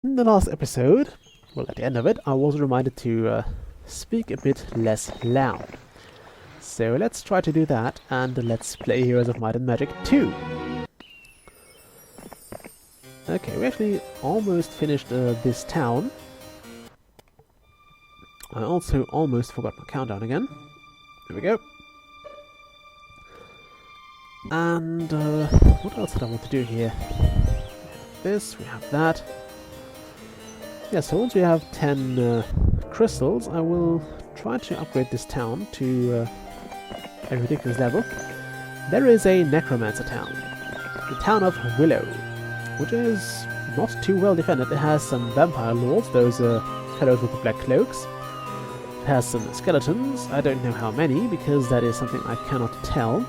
In the last episode, well, at the end of it, I was reminded to speak a bit less loud. So let's try to do that, and let's play Heroes of Might and Magic 2. Okay, we actually almost finished this town. I also almost forgot my countdown again. There we go. And what else did I want to do here? This, we have that. Yeah, so once we have 10 crystals, I will try to upgrade this town to a ridiculous level. There is a necromancer town, the town of Willow, which is not too well defended. It has some vampire lords, those fellows with the black cloaks. It has some skeletons, I don't know how many, because that is something I cannot tell.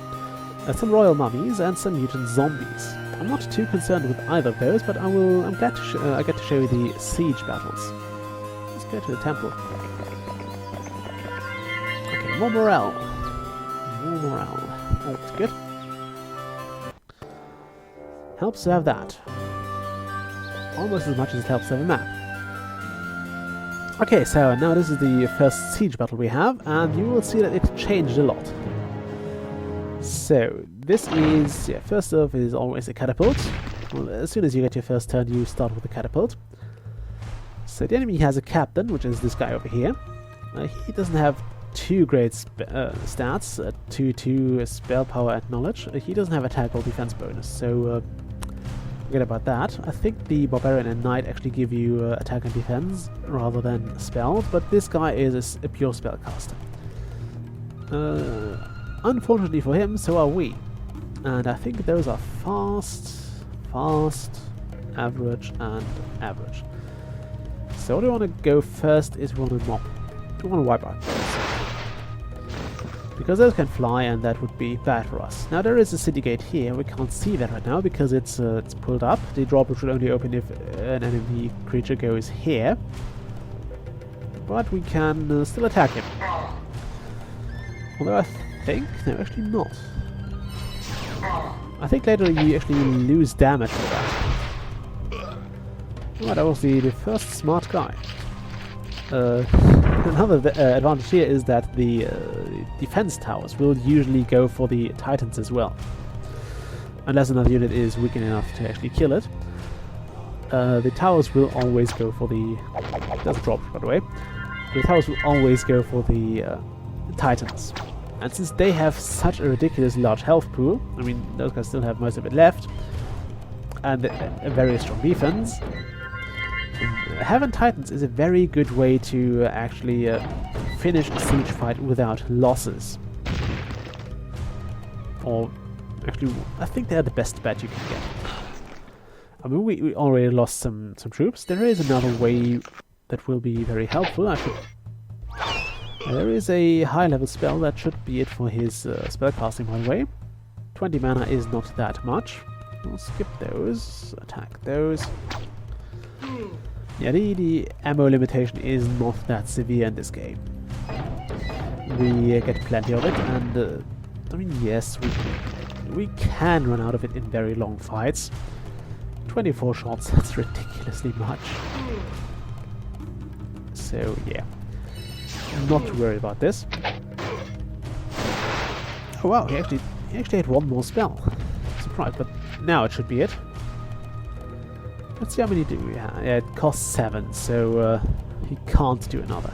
Some royal mummies and some mutant zombies. I'm not too concerned with either of those, but I'm glad to I get to show you the siege battles. Let's go to the temple. Okay, more morale. More morale. Always good. Helps to have that. Almost as much as it helps to have a map. Okay, so now this is the first siege battle we have, and you will see that it changed a lot. So, this is, yeah, first off is always a catapult. Well, as soon as you get your first turn, you start with a catapult. So the enemy has a captain, which is this guy over here. He doesn't have too great stats, 2 spell power and knowledge. He doesn't have attack or defense bonus, so forget about that. I think the barbarian and knight actually give you attack and defense rather than spells, but this guy is a pure spellcaster. Unfortunately for him, so are we. And I think those are fast, average, and average. So what we want to go first is we want to mop. We want to wipe out those. Because those can fly, and that would be bad for us. Now there is a city gate here. We can't see that right now because it's pulled up. The drawbridge will only open if an enemy creature goes here. But we can still attack him. Although I think... no, actually not. I think later you actually lose damage for that. Oh, that was the first smart guy. Another advantage here is that the defense towers will usually go for the titans as well. Unless another unit is weak enough to actually kill it. The towers will always go for the... that's a drop, by the way. The towers will always go for the titans. And since they have such a ridiculous large health pool, I mean, those guys still have most of it left, and a very strong defense, having titans is a very good way to actually finish a siege fight without losses. Or, actually, I think they're the best bet you can get. I mean, we already lost some troops. There is another way that will be very helpful. There is a high-level spell that should be it for his spellcasting, by the way. 20 mana is not that much. We'll skip those, attack those. Yeah, the ammo limitation is not that severe in this game. We get plenty of it, and I mean, yes, we can run out of it in very long fights. 24 shots, that's ridiculously much. So, yeah. Not too worried about this. Oh wow, he actually had one more spell. Surprised, but now it should be it. Let's see how many do we have. Yeah, it costs 7, so he can't do another.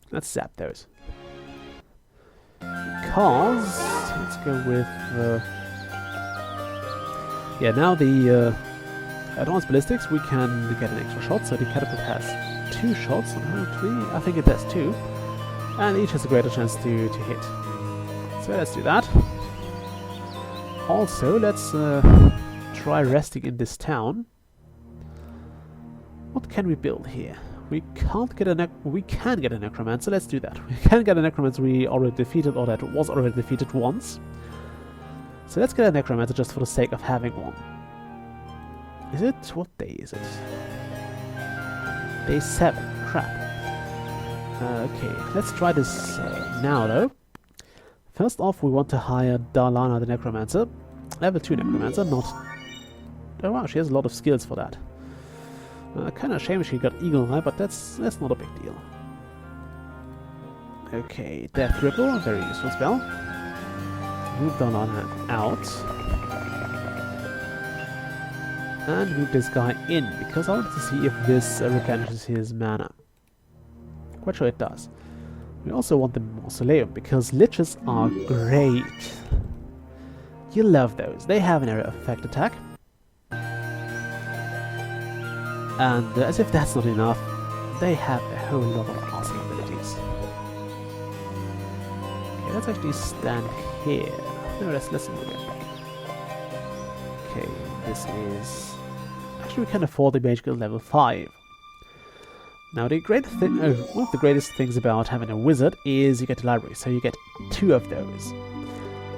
Let's zap those. Because let's go with yeah, now the advanced ballistics, we can get an extra shot, so the catapult has 2 shots, 3, I think it has 2, and each has a greater chance to hit. So let's do that. Also, let's try resting in this town. What can we build here? We can't get we can get a necromancer, let's do that. We can get a necromancer we already defeated, or that was already defeated once. So let's get a necromancer just for the sake of having one. Is it? What day is it? Day 7. Crap. Okay, let's try this now, though. First off, we want to hire Darlana the Necromancer. Level 2 Necromancer, not Oh wow, she has a lot of skills for that. Kind of shame she got Eagle Eye, but that's not a big deal. Okay, Death Ripple, very useful spell. Move down on out. And move this guy in, because I wanted to see if this replenishes his mana. Quite sure it does. We also want the Mausoleum, because Liches are great. You love those. They have an area of effect attack. And as if that's not enough, they have a whole lot of awesome abilities. Okay, let's actually stand here. No, let's move in. Okay, this is... Actually, we can afford the Mage Guild level 5. Now, the great thing, one of the greatest things about having a wizard is you get a library, so you get 2 of those.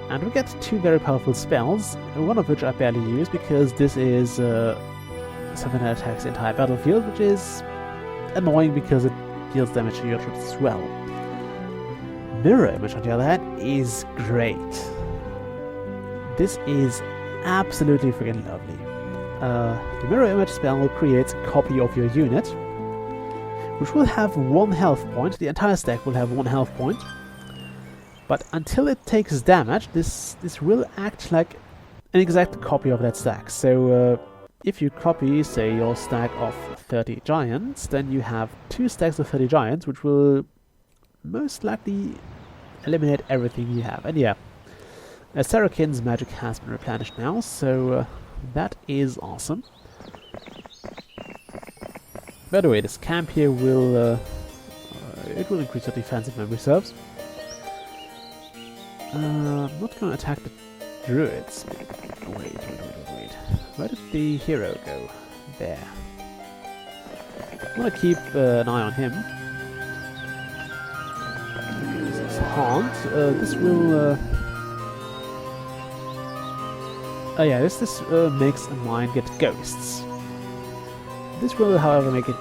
And we get 2 very powerful spells, one of which I barely use because this is something that attacks the entire battlefield, which is annoying because it deals damage to your troops as well. Mirror Image, on the other hand, is great. This is absolutely freaking lovely. The Mirror Image spell creates a copy of your unit, which will have 1 health point. The entire stack will have 1 health point. But until it takes damage, this will act like an exact copy of that stack. So if you copy, say, your stack of 30 giants, then you have 2 stacks of 30 giants, which will most likely eliminate everything you have. And yeah, Sarakin's magic has been replenished now, so that is awesome. By the way, this camp here will it will increase your defensive memory serves. I'm not going to attack the druids. Wait. Where did the hero go? There. I want to keep an eye on him. Okay, this is Haunt. This will... Oh yeah, this makes a mine get ghosts. This will, however, make it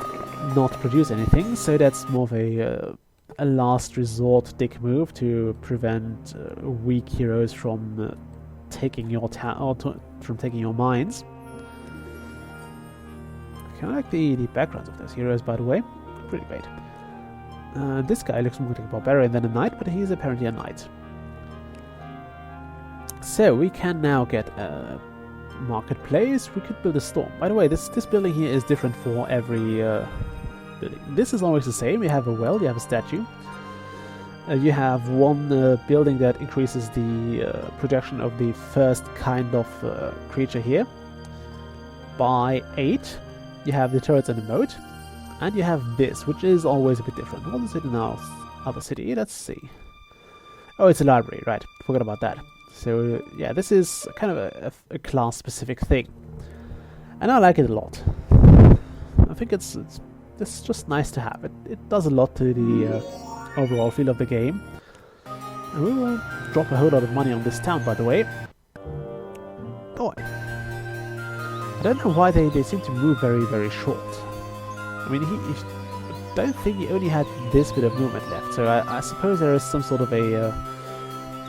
not produce anything, so that's more of a last resort dick move to prevent weak heroes from taking your from taking your mines. I kind of like the backgrounds of those heroes, by the way. Pretty great. This guy looks more like a barbarian than a knight, but he's apparently a knight. So we can now get a marketplace. We could build a storm. By the way, this building here is different for every building. This is always the same. You have a well, you have a statue. You have one building that increases the projection of the first kind of creature here by 8. You have the turrets and the moat. And you have this, which is always a bit different. What is it in our other city? Let's see. Oh, it's a library, right. Forgot about that. So, yeah, this is kind of a class-specific thing. And I like it a lot. I think it's just nice to have. It does a lot to the overall feel of the game. And we will drop a whole lot of money on this town, by the way. Boy. I don't know why they seem to move very, very short. I mean, I don't think he only had this bit of movement left, so I suppose there is some sort of a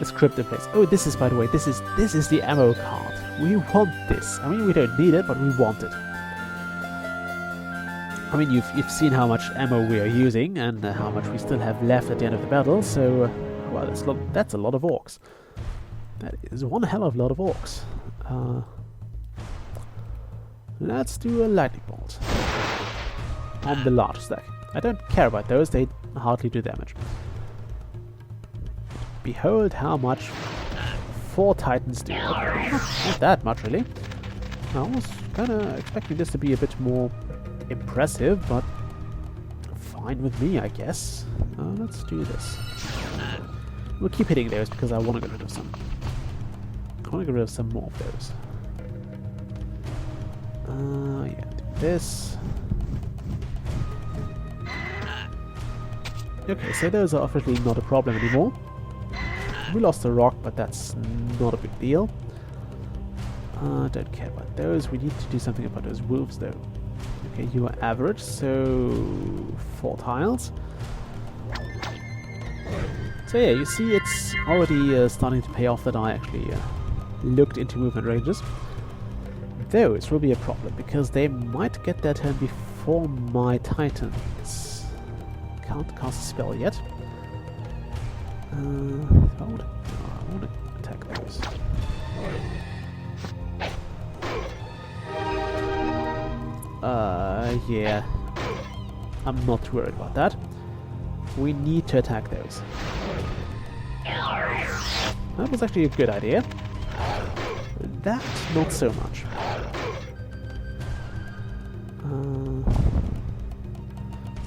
script in place. Oh, this is, by the way, this is the ammo card. We want this. I mean, we don't need it, but we want it. I mean, you've seen how much ammo we are using and how much we still have left at the end of the battle, so well, that's a lot of orcs. That is one hell of a lot of orcs. Let's do a lightning bolt on the large stack. I don't care about those, they hardly do damage. Behold how much 4 titans do. Okay, not that much really. I was kinda expecting this to be a bit more impressive, but fine with me, I guess. Let's do this. We'll keep hitting those because I want to get rid of some. I want to get rid of some more of those. Yeah, do this. Okay, so those are officially not a problem anymore. We lost a rock, but that's not a big deal. Don't care about those. We need to do something about those wolves, though. Okay, you are average, so 4 tiles. So yeah, you see it's already starting to pay off that I actually looked into movement ranges. those will be a problem, because they might get their turn before my Titans. Can't cast a spell yet. I want to attack those. Yeah. I'm not worried about that. We need to attack those. That was actually a good idea. That, not so much.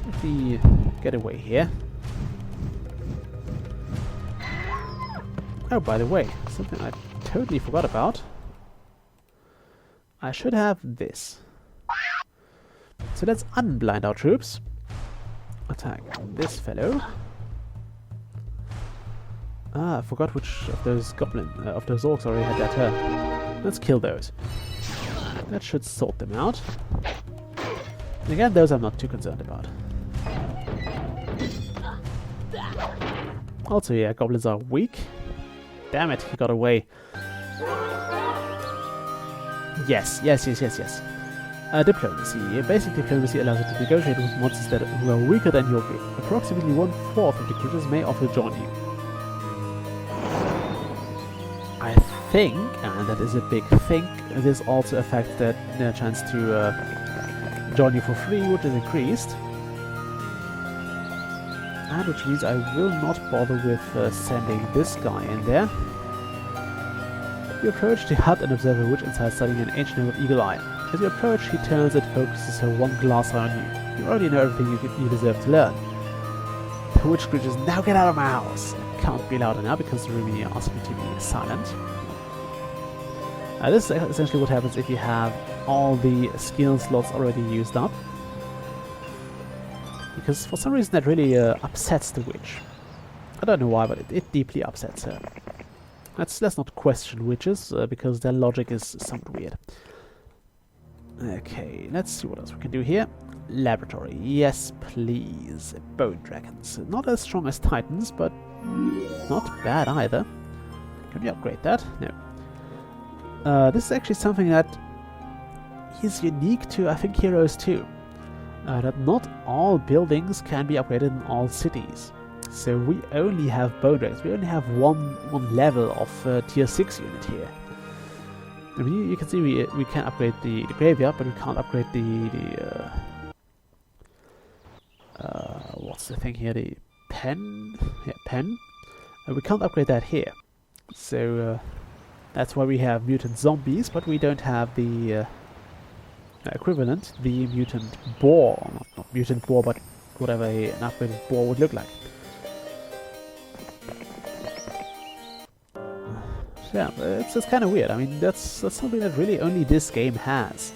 If we get away here. Oh, by the way, something I totally forgot about. I should have this. So let's unblind our troops. Attack this fellow. Ah, I forgot which of those of those orcs already had that turn. Let's kill those. That should sort them out. And again, those I'm not too concerned about. Also, yeah, goblins are weak. Damn it, he got away. Yes. Diplomacy. Basic diplomacy allows you to negotiate with monsters who are weaker than your group. Approximately 1/4 of the creatures may offer to join you. I think, and that is a big think, this also affects their chance to join you for free, which is increased. And which means I will not bother with sending this guy in there. You approach to hunt and observe a witch inside studying an ancient name of Eagle Eye. As you approach, she turns and focuses her one glass eye on you. You already know everything you deserve to learn. The witch screeches, "Now get out of my house!" It can't be louder now because Rumi asked me to be silent. This is essentially what happens if you have all the skill slots already used up. Because for some reason that really upsets the witch. I don't know why, but it deeply upsets her. Let's not question witches, because their logic is somewhat weird. Okay, let's see what else we can do here. Laboratory, yes please. Bone dragons. Not as strong as titans, but not bad either. Can we upgrade that? No. This is actually something that is unique to, I think, Heroes 2. That not all buildings can be upgraded in all cities. So we only have bone dragons. We only have one level of tier 6 unit here. I mean, you can see we can upgrade the graveyard, but we can't upgrade what's the thing here? The pen? Yeah, pen. We can't upgrade that here. So that's why we have mutant zombies, but we don't have the equivalent, the mutant boar. Not mutant boar, but whatever an upgraded boar would look like. Yeah, it's kind of weird. I mean, that's something that really only this game has.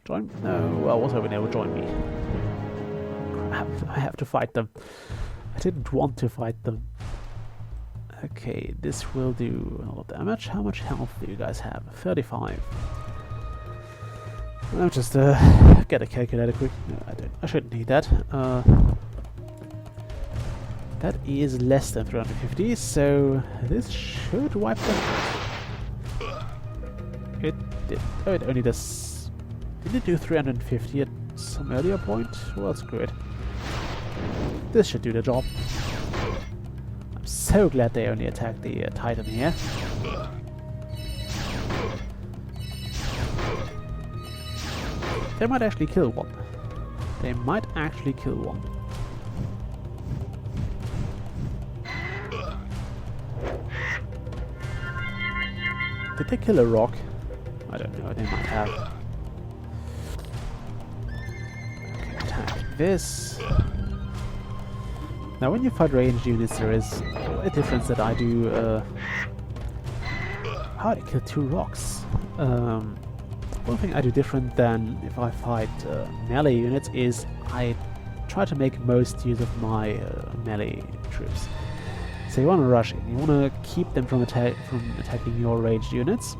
Join? No, well, I was hoping they would join me. I have to fight them. I didn't want to fight them. Okay, this will do a lot of damage. How much health do you guys have? 35. I'll just get a calculator quick. No, I don't. I shouldn't need that. That is less than 350, so this should wipe them out. It did. Oh, it only does. Did it do 350 at some earlier point? Well, screw it. This should do the job. I'm so glad they only attacked the Titan here. They might actually kill one. They might actually kill one. Did they kill a rock? I don't know, they might have. Okay, attack this. Now when you fight ranged units there is a difference that I do. How did I kill 2 rocks? One thing I do different than if I fight melee units is I try to make most use of my melee troops. So you want to rush in, you want to keep them from attacking your ranged units,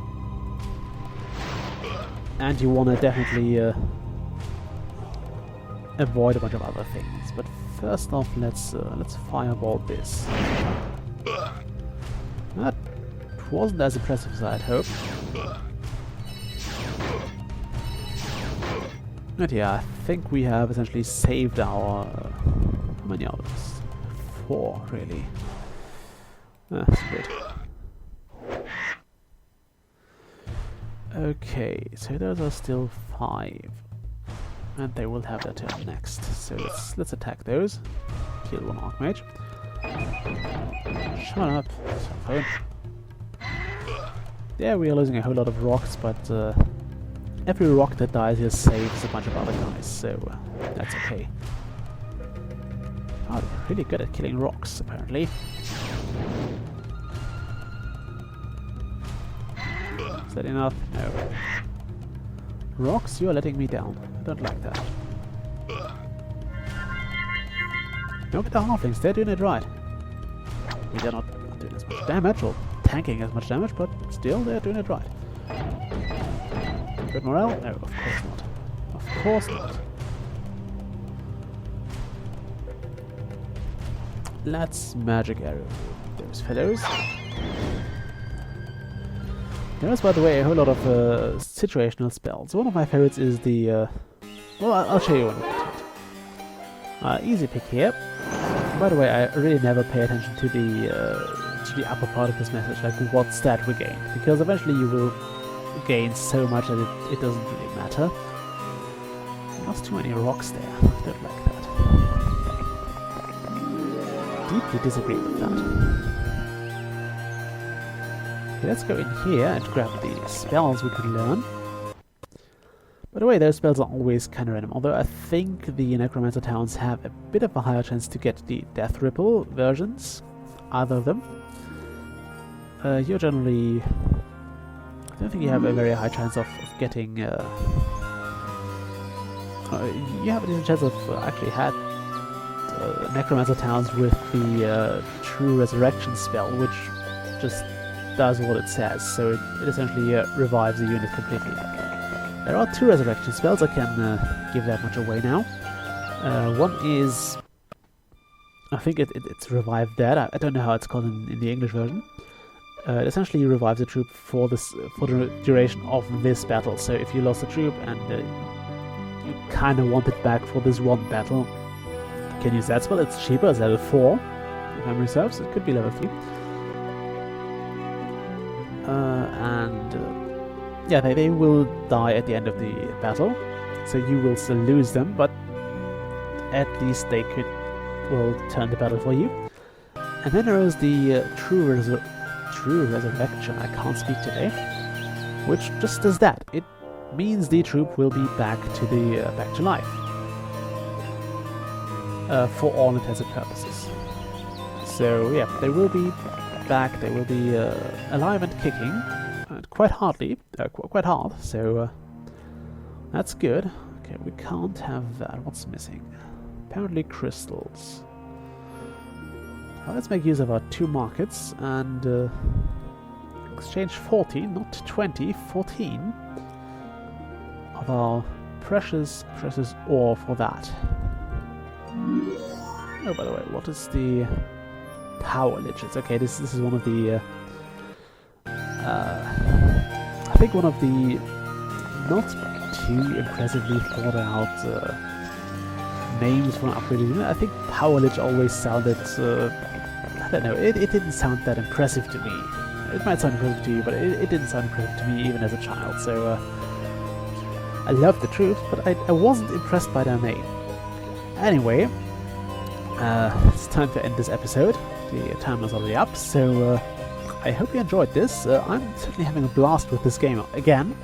and you want to definitely avoid a bunch of other things. But first off, let's fireball this. That wasn't as impressive as I'd hoped. But yeah, I think we have essentially saved our... how many out of us? 4, really. That's good. Okay, so those are still 5. And they will have their turn next. So let's attack those. Kill one archmage. Shut up, cell phone. Yeah, we are losing a whole lot of rocks, but every rock that dies here saves a bunch of other guys, so that's okay. Oh, they're really good at killing rocks, apparently. Is that enough? No. Rocks, you are letting me down. I don't like that. Look at the halflings, they're doing it right. They're not doing as much damage, or tanking as much damage, but still they're doing it right. Good morale? No, of course not. Of course not. Let's magic arrow those fellows. There is, by the way, a whole lot of situational spells. One of my favorites is the... well, I'll show you one. Easy pick here. By the way, I really never pay attention to the upper part of this message, like what stat we gain, because eventually you will gain so much that it doesn't really matter. Lost too many rocks there. I don't like that. Deeply disagree with that. Okay, let's go in here and grab the spells we can learn. By the way, those spells are always kind of random, although I think the Necromancer towns have a bit of a higher chance to get the Death Ripple versions, either of them. You're generally... I don't think you have a very high chance of getting... you have a decent chance of actually had Necromancer towns with the True Resurrection spell, which just does what it says, so it essentially revives the unit completely. There are 2 resurrection spells, I can give that much away now. One is... I think it's Revive Dead, I don't know how it's called in the English version. It essentially revives a troop for the duration of this battle, so if you lost a troop and you kind of want it back for this one battle, you can use that spell. It's cheaper, it's level 4, if memory serves, it could be level 3. Yeah, they will die at the end of the battle, so you will still lose them, but at least they will turn the battle for you. And then there is the True Resurrection, I can't speak today, which just does that. It means the troop will be back to life, for all intents and purposes. So yeah, they will be back, they will be alive and kicking. Quite hardly, quite hard, so that's good. Okay, we can't have that. What's missing? Apparently crystals. Well, let's make use of our 2 markets and exchange 14, not 20, 14 of our precious ore for that. Oh, by the way, what is the power liches? Okay, this is one of the I think one of the not too impressively thought out names for an upgraded unit. I think Power Lich always sounded, I don't know, it didn't sound that impressive to me. It might sound impressive to you, but it didn't sound impressive to me even as a child, so I love the troops, but I wasn't impressed by their name. Anyway, it's time to end this episode. The time is already up, so I hope you enjoyed this. I'm certainly having a blast with this game again,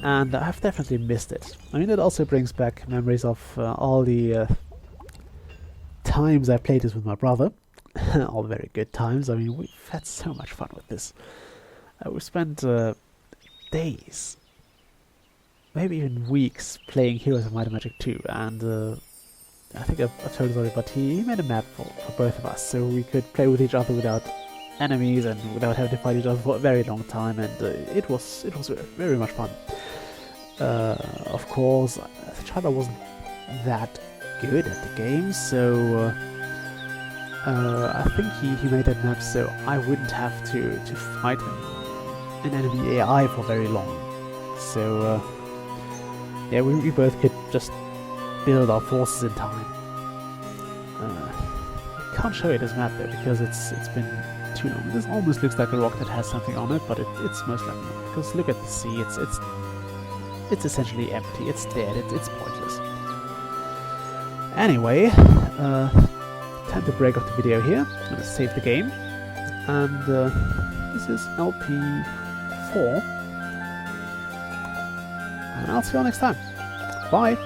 and I've definitely missed it. I mean, it also brings back memories of all the times I played this with my brother. All very good times. I mean, we've had so much fun with this. We've spent days, maybe even weeks, playing Heroes of Might and Magic 2, and I think I've told you already, but he made a map for both of us, so we could play with each other without enemies and without having to fight each other for a very long time, and it was very much fun. Of course, as a child I wasn't that good at the game, so I think he made that map so I wouldn't have to fight an enemy AI for very long. So Yeah, we both could just build our forces in time. Can't show you this map though because it's been too long. This almost looks like a rock that has something on it, but it's most likely not. Because look at the sea. It's essentially empty. It's dead. It's pointless. Anyway, time to break off the video here. I'm gonna save the game, and this is LP4, and I'll see you all next time. Bye.